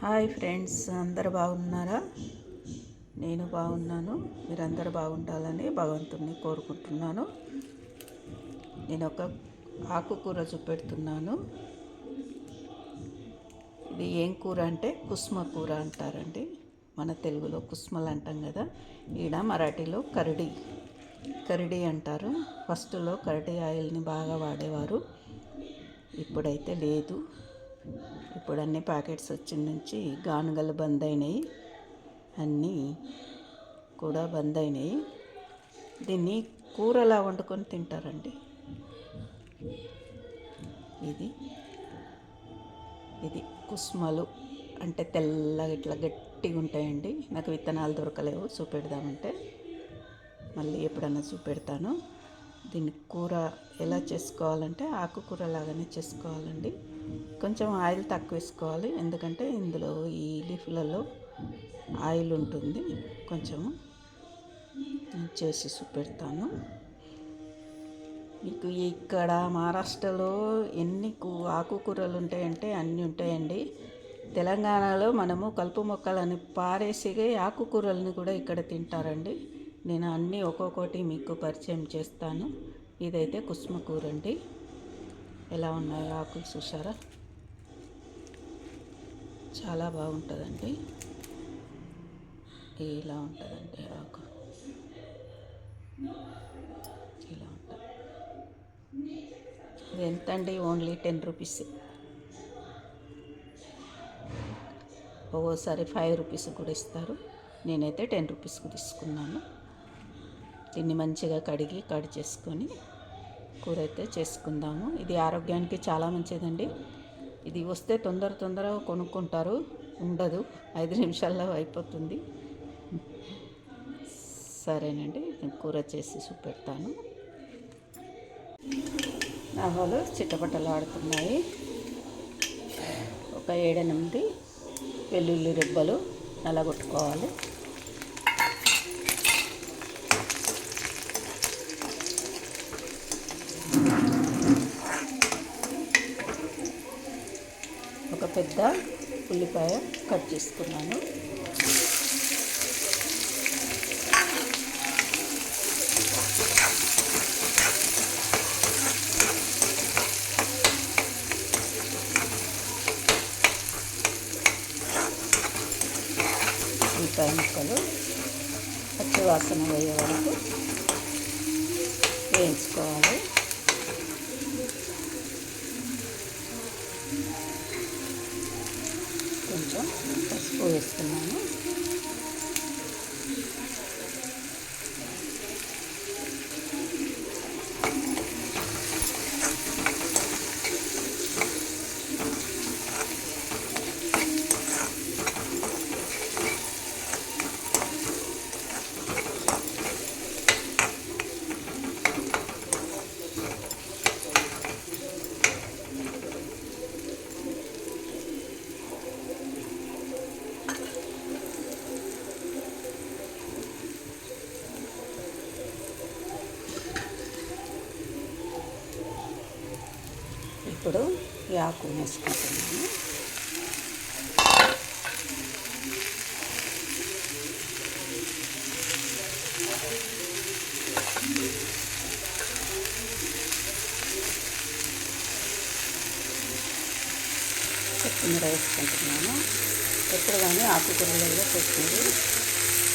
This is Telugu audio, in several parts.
హాయ్ ఫ్రెండ్స్, అందరు బాగున్నారా? నేను బాగున్నాను. మీరందరూ బాగుండాలని భగవంతుని కోరుకుంటున్నాను. నేను ఒక ఆకుకూర చూపెడుతున్నాను. ఇది ఏం కూర అంటే కుస్మ కూర అంటారండి. మన తెలుగులో కుస్మలు అంటాం కదా, ఈడ మరాఠీలో కరిడి అంటారు. ఫస్ట్లో కరిడి ఆయిల్ని బాగా వాడేవారు, ఇప్పుడైతే లేదు. ఇప్పుడు అన్ని ప్యాకెట్స్ వచ్చిన నుంచి గానుగలు బంద్ అయినాయి, అన్నీ కూడా బంద్ అయినాయి. దీన్ని కూరలా వండుకొని తింటారండి. ఇది కుస్మలు అంటే తెల్లగా ఇట్లా గట్టిగా ఉంటాయండి. నాకు విత్తనాలు దొరకలేవు, చూపెడదామంటే మళ్ళీ ఎప్పుడన్నా చూపెడతాను. దీన్ని కూర ఎలా చేసుకోవాలంటే ఆకుకూర లాగానే చేసుకోవాలండి. కొంచెం ఆయిల్ తక్కువ వేసుకోవాలి, ఎందుకంటే ఇందులో ఈ లీఫ్లలో ఆయిల్ ఉంటుంది. కొంచెము చేసి చూపెడతాను మీకు. ఇక్కడ మహారాష్ట్రలో ఎన్ని ఆకుకూరలు ఉంటాయంటే అన్నీ ఉంటాయండి. తెలంగాణలో మనము కలుపు మొక్కలని పారేసి ఆకుకూరలని కూడా ఇక్కడ తింటారండి. నేను అన్నీ ఒక్కొక్కటి మీకు పరిచయం చేస్తాను. ఇదైతే కుస్మ కూర అండి. ఎలా ఉన్నాయో ఆకులు చూసారా? చాలా బాగుంటుందండి. ఇలా ఉంటుందండి ఆకు, ఇలా ఉంటుంది. ఇది ఎంత అండి? Only 10 rupees. ఒక్కోసారి 5 రూపీస్ కూడా ఇస్తారు. నేనైతే 10 రూపీస్కి తీసుకున్నాను. దీన్ని మంచిగా కట్ చేసుకొని కూర అయితే చేసుకుందాము. ఇది ఆరోగ్యానికి చాలా మంచిదండి. ఇది వస్తే తొందరగా కొనుక్కుంటారు, ఉండదు, 5 నిమిషాల్లో అయిపోతుంది. సరేనండి, నేను కూర చేసి చూపెడతాను. ఆవాలు చిట్టపట్టలు ఆడుతున్నాయి. ఒక 7-8 వెల్లుల్లి రెబ్బలు నల్లగొట్టుకోవాలి. ఒక పెద్ద ఉల్లిపాయ కట్ చేసుకున్నాను. ఉల్లిపాయ ముక్కలు పచ్చి వాసన పోయే వరకు వేయించుకోవాలి. కొంచెం పసుపు వేస్తున్నాను. ఇప్పుడు ఈ ఆకు వేసుకుంటున్నాను. కొత్తిమీర వేసుకుంటున్నాను. ఎప్పుడు కానీ ఆకుకూరలలో కొత్తిమీర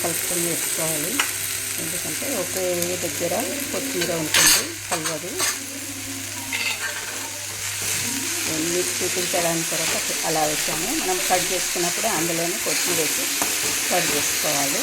కలుపుకొని వేసుకోవాలి, ఎందుకంటే ఒకే దగ్గర కొత్తిమీర ఉంటుంది, కలవదు. మీకు చూపించడానికి కొరకు అలా వేసాము. మనం కట్ చేసుకున్నప్పుడే అందులోనే కొత్తిమీర వేసి కట్ చేసుకోవాలి.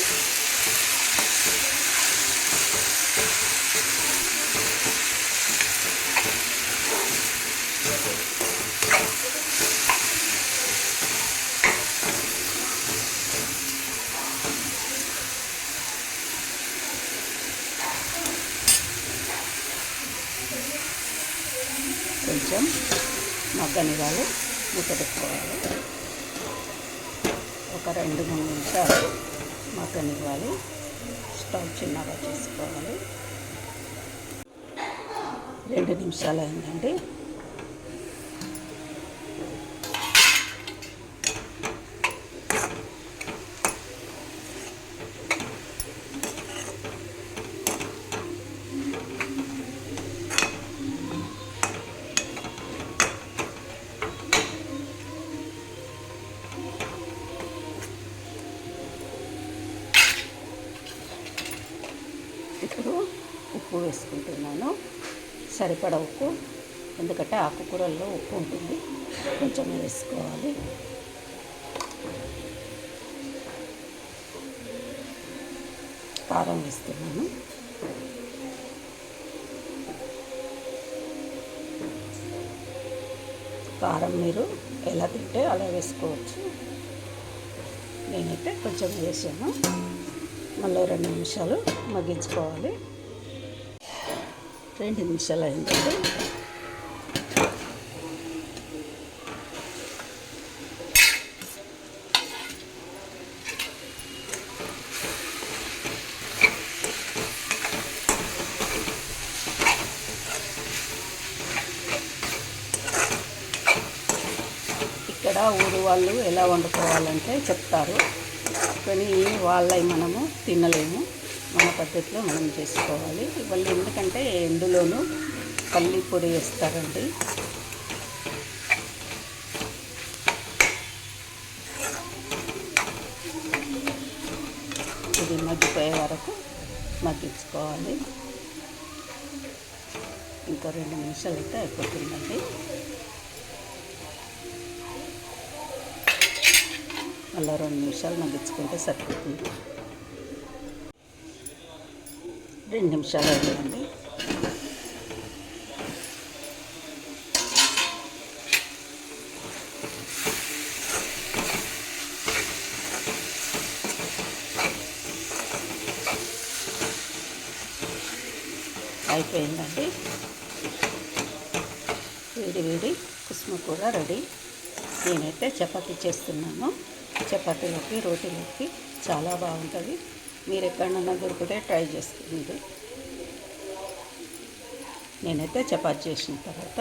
కొంచెం మగ్గనివ్వాలి, మూత పెట్టుకోవాలి. ఒక 2-3 నిమిషాలు మగ్గనివ్వాలి. స్టవ్ చిన్నగా చేసుకోవాలి. 2 నిమిషాలు అయిందండి. ఇప్పుడు ఉప్పు వేసుకుంటున్నాను, సరిపడా ఉప్పు. ఎందుకంటే ఆకుకూరల్లో ఉప్పు ఉంటుంది, కొంచెం వేసుకోవాలి. కారం వేస్తున్నాను. కారం మీరు ఎలా తింటే అలా వేసుకోవచ్చు. నేనైతే కొంచెం వేసాను. మళ్ళీ 2 నిమిషాలు మగ్గించుకోవాలి. 2 నిమిషాలు అయిందండి. ఇక్కడ ఊరు వాళ్ళు ఎలా వండుకోవాలంటే చెప్తారు, కానీ వాళ్ళవి మనము తినలేము. మన పద్ధతిలో మనం చేసుకోవాలి. వాళ్ళు ఎందుకంటే ఎందులోనూ పల్లి పొడి వేస్తారండి. ఇది మగ్గిపోయే వరకు మగ్గించుకోవాలి. ఇంకో 2 నిమిషాలు అయితే అయిపోతుందండి. అలా 2 నిమిషాలు మగ్గించుకుంటే సరిపోతుంది. 2 నిమిషాలు అయిందండి. అయిపోయిందండి. వేడి వేడి కుస్మ కూర రెడీ. నేనైతే చపాతీ చేస్తున్నాను. చపాతీలోకి, రోటీలోకి చాలా బాగుంటుంది. మీరు ఎక్కడన్నా దొరికితే ట్రై చేసుకోండి. నేనైతే చపాతీ చేసిన తర్వాత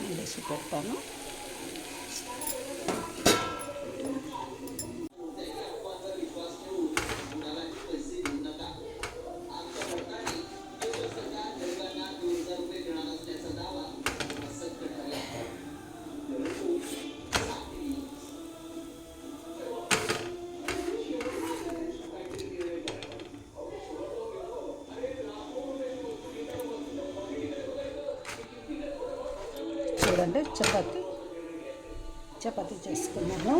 మళ్ళీ పెడతాను. చూడండి, చపాతీ చేసుకున్నాను.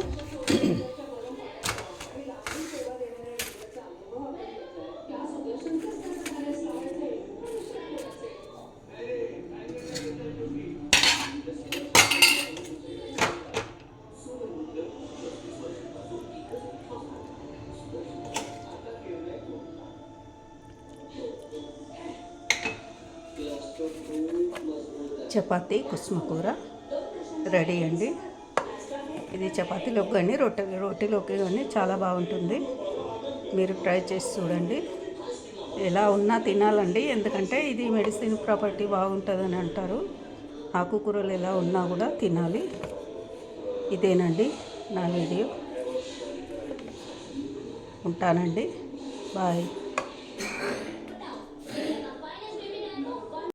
చపాతీ కుస్మ కూర రెడీ అండి. ఇది చపాతీలోకి కానీ రోటీలోకి కానీ చాలా బాగుంటుంది. మీరు ట్రై చేసి చూడండి. ఎలా ఉన్నా తినాలండి, ఎందుకంటే ఇది మెడిసిన్ ప్రాపర్టీ బాగుంటుందని అంటారు. ఆకుకూరలు ఎలా ఉన్నా కూడా తినాలి. ఇదేనండి నా వీడియో. ఉంటానండి. బాయ్.